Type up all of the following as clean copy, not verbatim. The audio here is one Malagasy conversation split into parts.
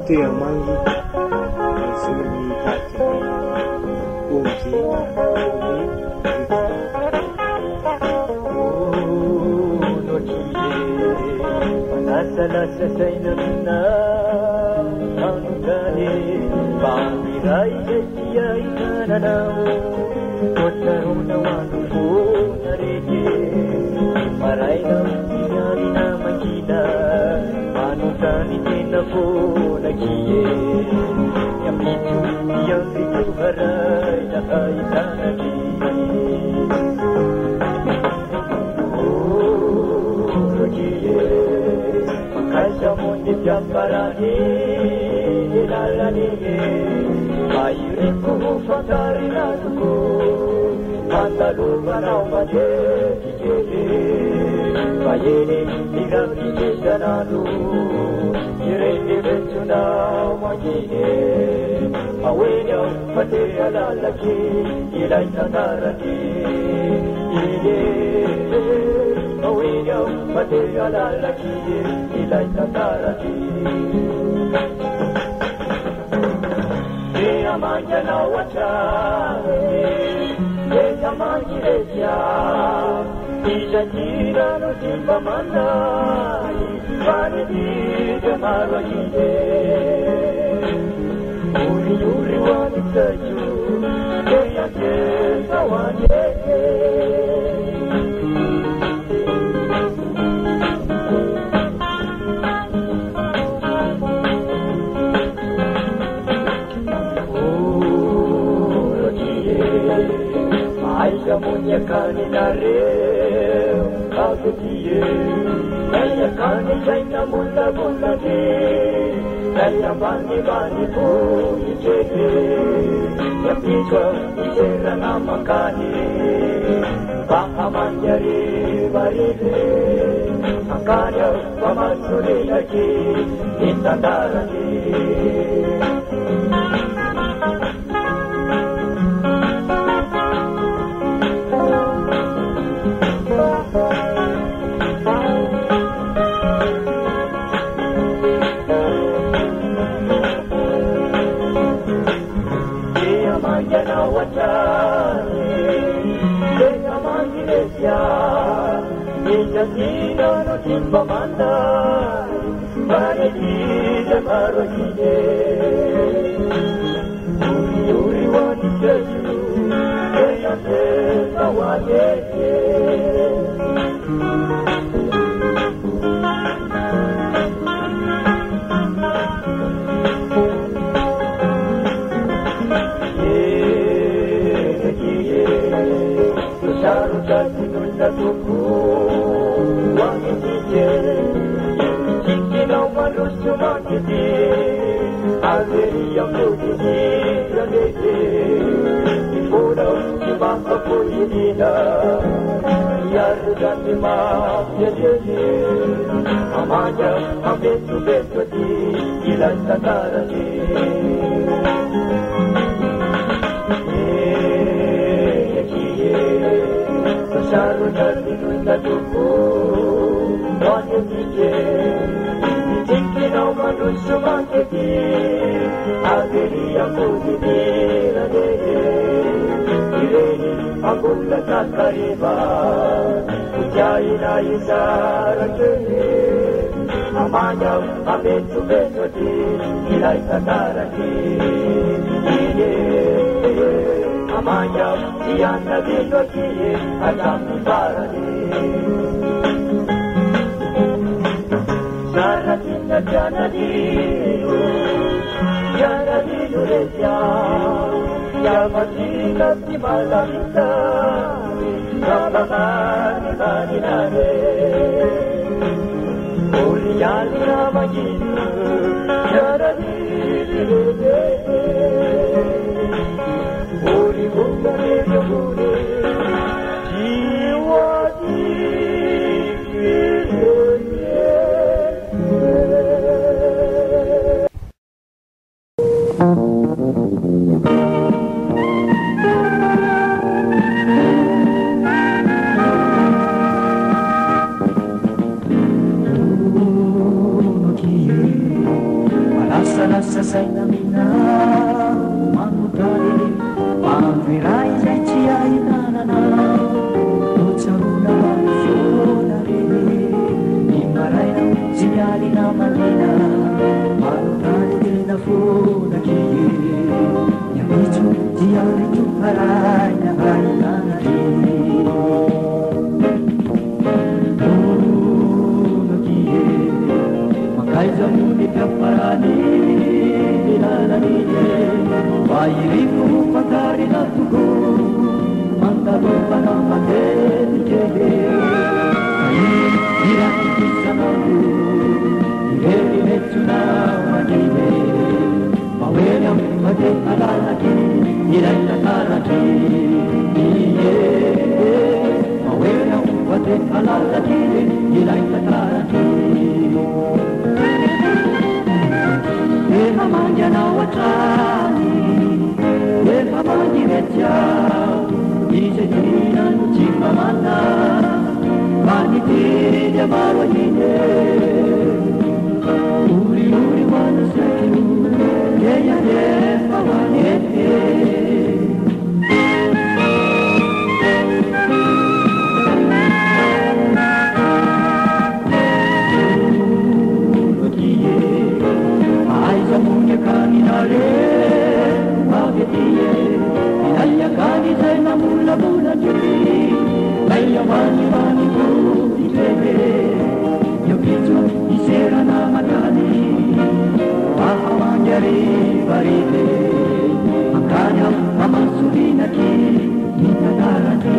Tia mangi suni tati umti umi no chile panasa saina minna angane bamirai dia ikana kotaruna wanu nareke maraina tiani na makida manutani tena pona kiye yamitu yafitu harai na kaitana ki oh kiye makaisa monde jambarani lalani mayure kumu fatari nazuko mandalu banau maje kike bayene digami kesanadu irene betuna majine awenya pate alalaki ilai tatarani ile awenya pate alalaki ilai tatarani amanya na watane amanya lesia ijajira no timbamana vanidi jamaro ide uri wani taju ya kesa wani Aisha kani nare agutiye Naya kani jaina mula mula de Naya bani bani po ichete Yapichwa ishera na makani Baha manjari varide Akanya pamasure yaki Intandarani Ijazina no timbamanda vanidi jamaro ide uri wani jesu eya kesa wadeke Saru jati nunda tuku wangi nije Chiki na manusu makiti Azeri ya mutini yadete Ifuda kimaka kuyidina Yaru jati maafyajete Amanya abetu betwati Ilai tatarani Saru jati nunda tuku wangi nije Chiki na manusu makiti Azeri ya mutini yadete Ireni agulla takariba Ujai na isara kene Amanya abetu betwati Ilai tatarani Amanya Tiana betwati Ajami barani Saratina jana diru Jana diru lesia Yamatina timalamita Rabamani mani nare Uliyani ramajiru Jana diru lesia Uri bungare yamune Jiwa Saina mina manutari Pangvirai zay tsy ahitananao Totsarona solare Ny maraina tsy alina manina Manutari tena fonaky Yamitsu tsy alito haraina hahitanari Fonaky Makaiza muni kaparani Vairiku patari na tugu Mandalu panam materi kege Kaini irani kisanalu Ireni mechuna manine Mawenya mate alalaki Irai tataraki Iye Mawenya mate alalaki Irai tataraki Efa mangiana ohatrany Efa mangiretya Izay dinano tsy famana Manitily amaro ahine Uri hoany saiko Eia efa hoany ete Kaninare, Magetie, Inaya kani zay na mula ni, Kaya wani kutitege, Yokitu isera na matani, Mahamanjari barite, Makanya mamasukinaki, Itadarani.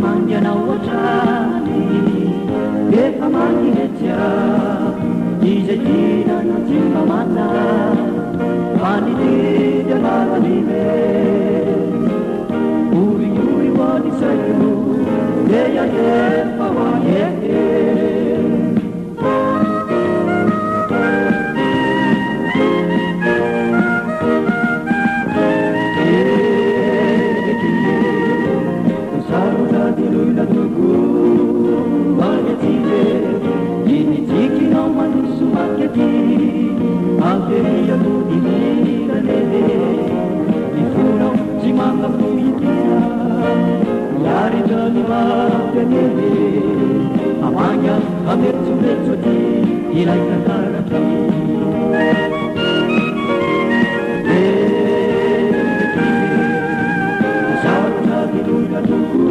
Mangiana ohatrany Efa mangiretya Izay dinano tsy famana Manitily amaro anime Uri hoany saiko Eia efa hoany ete Averia tutti mirane Di funo si manda fuitina Iari giorni marte neve Amagna a mezzo di Irai cantare qui Salta di lui la tucu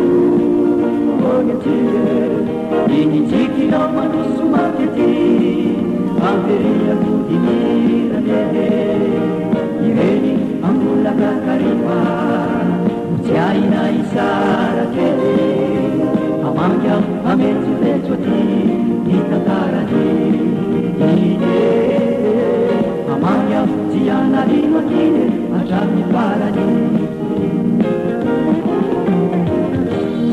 Ognetie Inizichi no manussu marcheti Averia tutti mirane Ireni ambulla kakaripa Uziaina isara kede Amagna a mezzo di Itatarani Ine Amagna ziana di matine Ajami parani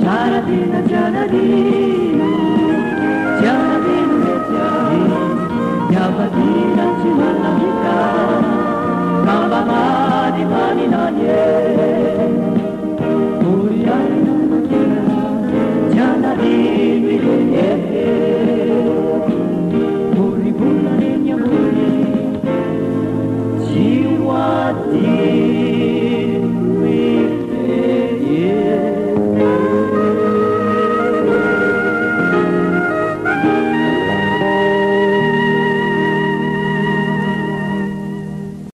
Saradina gianadino Gianadino mezzani Yabatina si malamita Kabama di maninanye Uriani namakira Gianadino ilene Uri bulla niña muri Siwati